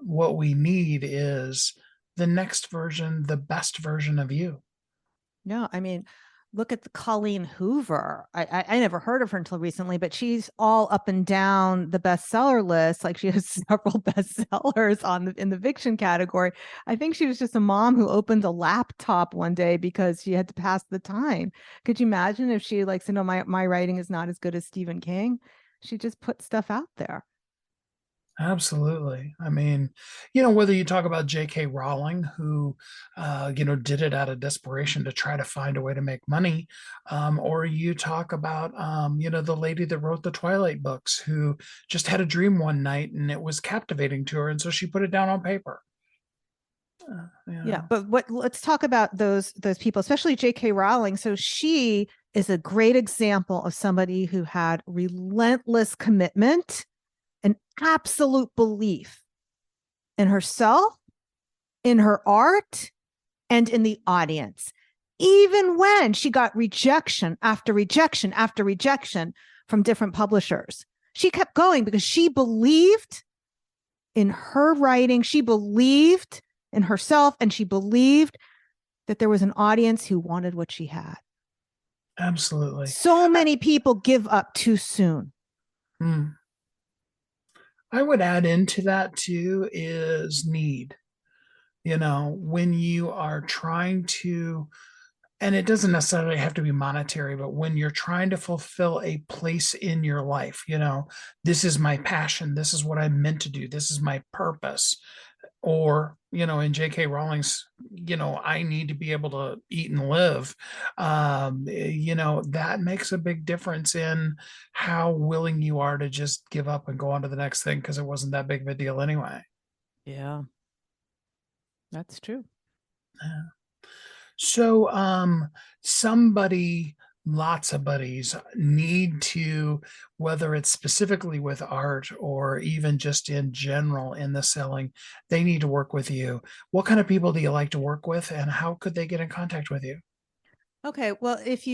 What we need is the next version, the best version of you. Yeah, I mean, look at the Colleen Hoover. I never heard of her until recently, but she's all up and down the bestseller list. Like she has several bestsellers in the fiction category. I think she was just a mom who opened a laptop one day because she had to pass the time. Could you imagine if she said, no, my writing is not as good as Stephen King? She just put stuff out there. Absolutely. I mean, whether you talk about J.K. Rowling, who, did it out of desperation to try to find a way to make money, or you talk about, the lady that wrote the Twilight books, who just had a dream one night and it was captivating to her, and so she put it down on paper. Yeah, but let's talk about those people, especially J.K. Rowling. So she is a great example of somebody who had relentless commitment, an absolute belief in herself, in her art, and in the audience. Even when she got rejection after rejection after rejection from different publishers, she kept going because she believed in her writing. She believed in herself, and she believed that there was an audience who wanted what she had. Absolutely. So many people give up too soon. I would add into that too is need. When you are trying to, and it doesn't necessarily have to be monetary, but when you're trying to fulfill a place in your life, this is my passion, this is what I'm meant to do, this is my purpose. Or, in J.K. Rowling's, I need to be able to eat and live. That makes a big difference in how willing you are to just give up and go on to the next thing, because it wasn't that big of a deal anyway. Yeah, that's true. Yeah. So, lots of buddies need to, whether it's specifically with art or even just in general in the selling, they need to work with you. What kind of people do you like to work with, and how could they get in contact with you? Okay, well, if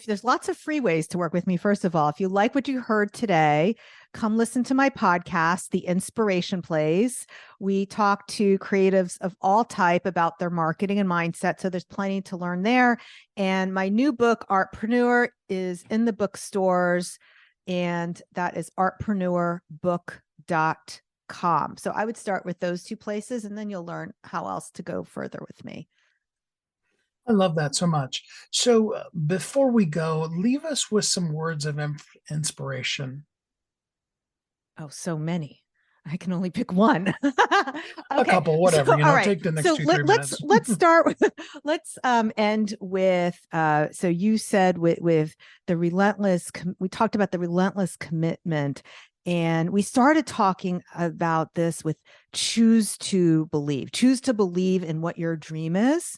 there's lots of free ways to work with me, first of all, if you like what you heard today, come listen to my podcast, The Inspiration Plays. We talk to creatives of all type about their marketing and mindset. So there's plenty to learn there. And my new book, Artpreneur, is in the bookstores, and that is artpreneurbook.com. So I would start with those two places, and then you'll learn how else to go further with me. I love that so much. So before we go, leave us with some words of inspiration. Oh, so many. I can only pick one. A couple, whatever, all right. take the next so 2-3 minutes. let's start with, let's end with, so you said with the relentless, we talked about the relentless commitment, and we started talking about this with choose to believe in what your dream is.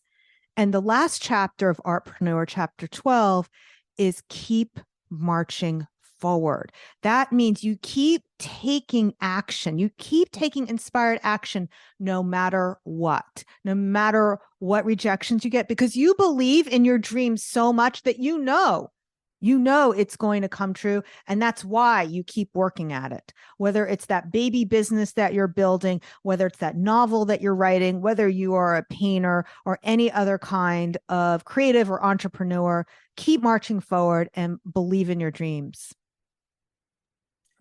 And the last chapter of Artpreneur, chapter 12, is keep marching forward. That means you keep taking action. You keep taking inspired action no matter what rejections you get, because you believe in your dream so much that you know it's going to come true. And that's why you keep working at it. Whether it's that baby business that you're building, whether it's that novel that you're writing, whether you are a painter or any other kind of creative or entrepreneur, keep marching forward and believe in your dreams.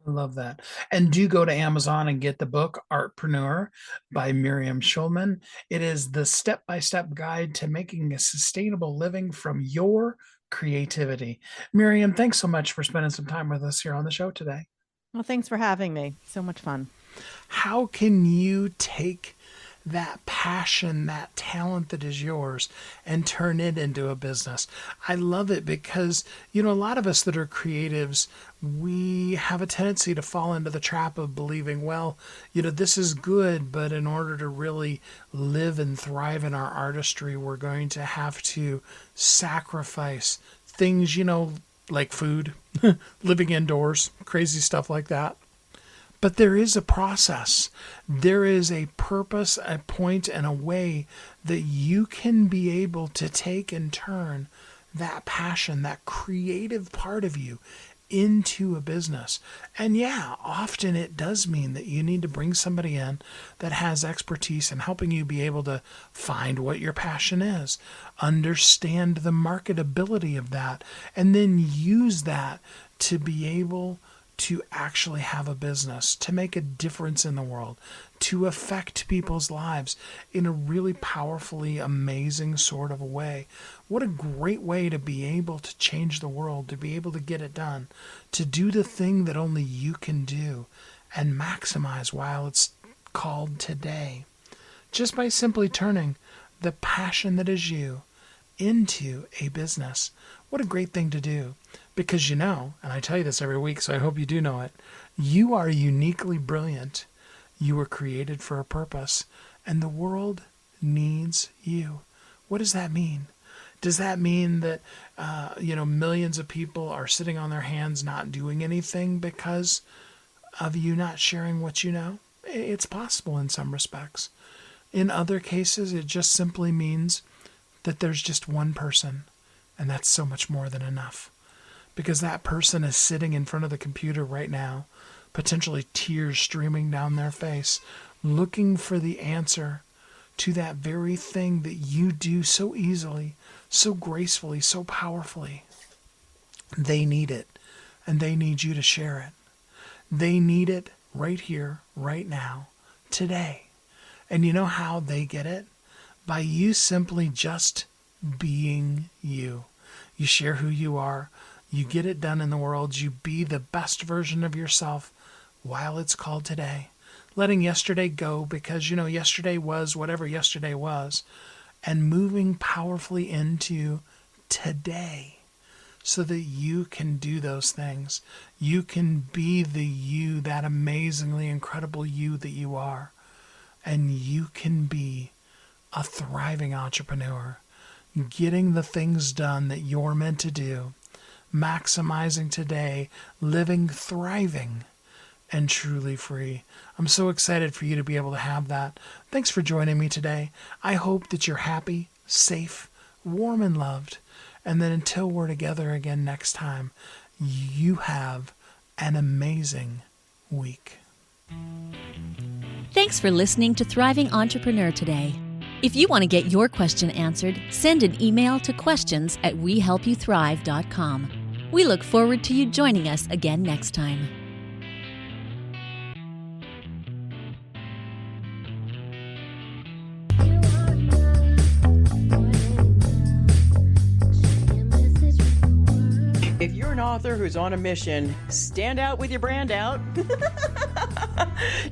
I love that. And do go to Amazon and get the book Artpreneur by Miriam Schulman. It is the step-by-step guide to making a sustainable living from your creativity. Miriam, thanks so much for spending some time with us here on the show today. Well, thanks for having me. So much fun. How can you take that passion, that talent that is yours, and turn it into a business? I love it because, a lot of us that are creatives, we have a tendency to fall into the trap of believing, well, this is good, but in order to really live and thrive in our artistry, we're going to have to sacrifice things, like food, living indoors, crazy stuff like that. But there is a process. There is a purpose, a point, and a way that you can be able to take and turn that passion, that creative part of you, into a business. And yeah, often it does mean that you need to bring somebody in that has expertise in helping you be able to find what your passion is, understand the marketability of that, and then use that to be able to actually have a business, to make a difference in the world, to affect people's lives in a really powerfully amazing sort of a way. What a great way to be able to change the world, to be able to get it done, to do the thing that only you can do and maximize while it's called today. Just by simply turning the passion that is you into a business. What a great thing to do. Because and I tell you this every week, so I hope you do know it, you are uniquely brilliant. You were created for a purpose, and the world needs you. What does that mean? Does that mean that, millions of people are sitting on their hands not doing anything because of you not sharing what you know? It's possible in some respects. In other cases, it just simply means that there's just one person, and that's so much more than enough. Because that person is sitting in front of the computer right now, potentially tears streaming down their face, looking for the answer to that very thing that you do so easily, so gracefully, so powerfully. They need it, and they need you to share it. They need it right here, right now, today. And you know how they get it? By you simply just being you. You share who you are. You get it done in the world. You be the best version of yourself while it's called today. Letting yesterday go because, yesterday was whatever yesterday was. And moving powerfully into today so that you can do those things. You can be the you, that amazingly incredible you that you are. And you can be a thriving entrepreneur, getting the things done that you're meant to do, maximizing today, living, thriving, and truly free. I'm so excited for you to be able to have that. Thanks for joining me today. I hope that you're happy, safe, warm, and loved. And then until we're together again next time, you have an amazing week. Thanks for listening to Thriving Entrepreneur today. If you want to get your question answered, send an email to questions@wehelpyouthrive.com. We look forward to you joining us again next time. If you're an author who's on a mission, stand out with your brand out.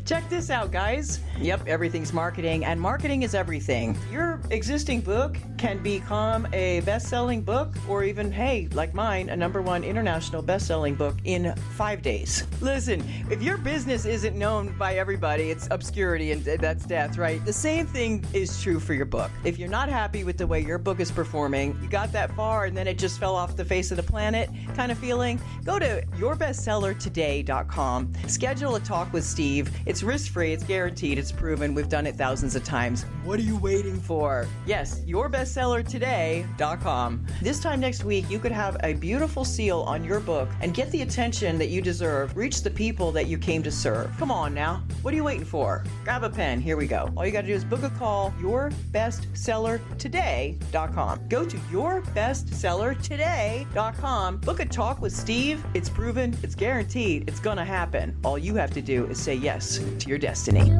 Check this out, guys. Yep, everything's marketing, and marketing is everything. Your existing book can become a best-selling book, or even, hey, like mine, a #1 international best-selling book in 5 days. Listen, if your business isn't known by everybody, it's obscurity and that's death, right? The same thing is true for your book. If you're not happy with the way your book is performing, you got that far and then it just fell off the face of the planet kind of feeling, go to yourbestsellertoday.com. Schedule a talk with Steve. It's risk-free, it's guaranteed, it's proven. We've done it thousands of times. What are you waiting for? Yes, yourbestsellertoday.com. This time next week, you could have a beautiful seal on your book and get the attention that you deserve. Reach the people that you came to serve. Come on now. What are you waiting for? Grab a pen. Here we go. All you got to do is book a call, yourbestsellertoday.com. Go to yourbestsellertoday.com. Book a talk with Steve. It's proven, it's guaranteed, it's going to happen. All you have to do is say yes to your destiny.